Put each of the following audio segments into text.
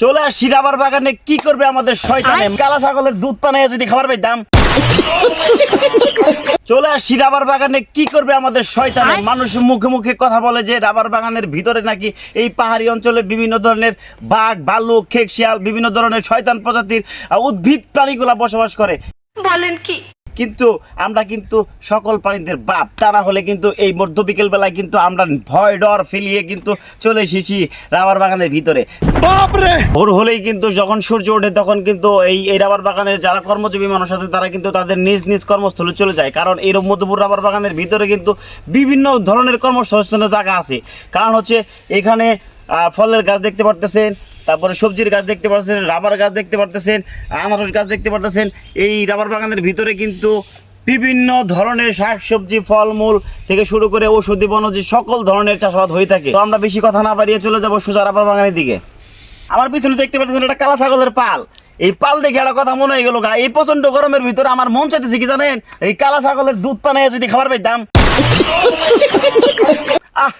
চলে আসছি রাবার বাগানে। কি করবে আমাদের শয়তানে? কালা ছাগলের দুধ পানায় যদি খাবার পাইতাম। চলে আসছি রাবার বাগানে। কি করবে আমাদের শয়তানে? মানুষ মুখে মুখে কথা বলে যে রাবার বাগানের ভিতরে নাকি এই পাহাড়ি অঞ্চলে বিভিন্ন ধরনের বাঘ, ভালুক, খেক, শিয়াল, বিভিন্ন ধরনের শয়তান প্রজাতির উদ্ভিদ প্রাণীগুলা বসবাস করে। বলেন কি? কিন্তু আমরা কিন্তু সকল প্রাণীদের বাপ। তা না হলে কিন্তু এই মধ্য বিকেল বেলায় কিন্তু আমরা ভয় ডর ফেলিয়ে কিন্তু চলে এসেছি রাবার বাগানের ভিতরে। ভোর হলেই কিন্তু যখন সূর্য ওঠে তখন কিন্তু এই রাবার বাগানের যারা কর্মজীবী মানুষ আছে তারা কিন্তু তাদের নিজ নিজ কর্মস্থলে চলে যায়। কারণ এই মধুপুর রাবার বাগানের ভিতরে কিন্তু বিভিন্ন ধরনের কর্মসংস্থানের জায়গা আছে। কারণ হচ্ছে এখানে ফলের গাছ দেখতে পারতেছেন, তারপরে সবজির গাছ দেখতে পাচ্ছেন, রাবার গাছ দেখতে পারতেছেন, আনারস গাছ দেখতে পারতেছেন। এই রাবার বাগানের ভিতরে কিন্তু বিভিন্ন ধরনের শাকসবজি, ফলমূল থেকে শুরু করে ঔষধি বনজি সকল ধরনের চাষাবাদ হয়ে থাকে। তো আমরা বেশি কথা না বাড়িয়ে চলে যাবো সোজা রাবার বাগানের দিকে। আমার পিছনে দেখতে পাচ্ছেন একটা কালা ছাগলের পাল। এই পাল দেখে একটা কথা মনে হয়ে গেল গা, এই প্রচন্ড গরমের ভিতরে আমার মন চাইতেছে কি জানেন? এই কালা ছাগলের দুধ পানায় যদি খাবার পাইতাম। আহ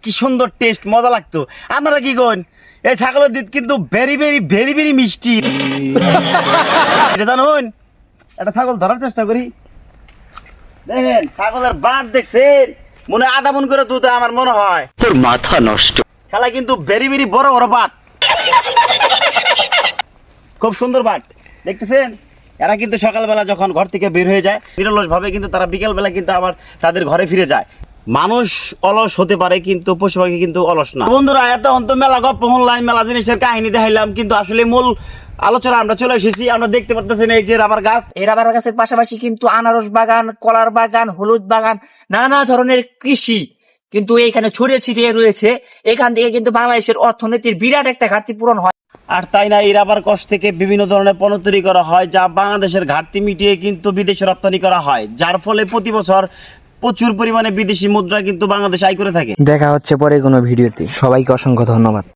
কি সুন্দর টেস্ট, মজা লাগতো। আপনারা কি করেন? এই ছাগলের দুধ কিন্তু ভেরি ভেরি ভেরি ভেরি মিষ্টি। এটা জানুন, একটা ছাগল ধরার চেষ্টা করি। দেখেন ছাগলের বাট দেখছেন, মনে হয় আধা মন করে দুধ আমার মনে হয়। তোর মাথা নষ্ট। খেলা কিন্তু ভেরি ভেরি বড় বড় বাট, খুব সুন্দর বাট দেখতেছেন। এরা কিন্তু সকালবেলা যখন ঘর থেকে বের হয়ে যায় নিরলস ভাবে কিন্তু তারা বিকেলবেলা কিন্তু আবার তাদের ঘরে ফিরে যায়। মানুষ অলস হতে পারে কিন্তু পশু পাখি কিন্তু অলস না। বন্ধুরা এত অন্ত মেলা গপ্প শুনলাম, মেলা জিনিসের কাহিনী দেখাইলাম, কিন্তু আসলে মূল আলোচনা আমরা চলে এসেছি। আমরা দেখতে পারতেছেন এই যে রাবার গাছ। এই রাবার গাছের পাশাপাশি কিন্তু আনারস বাগান, কলার বাগান, হলুদ বাগান, নানা ধরনের কৃষি কিন্তু এখানে ছড়িয়ে ছিটিয়ে রয়েছে। এখান থেকে কিন্তু বাংলাদেশের অর্থনীতির বিরাট একটা ঘাটতি পূরণ হয়। আর তাই না, এই রাবার কষ থেকে বিভিন্ন ধরনের পণ্য তৈরি করা হয় যা বাংলাদেশের ঘাটতি মিটিয়ে কিন্তু বিদেশে রপ্তানি করা হয়, যার ফলে প্রতি বছর প্রচুর পরিমাণে বিদেশি মুদ্রা কিন্তু বাংলাদেশ আয় করে থাকে। দেখা হচ্ছে পরে কোনো ভিডিওতে। সবাইকে অসংখ্য ধন্যবাদ।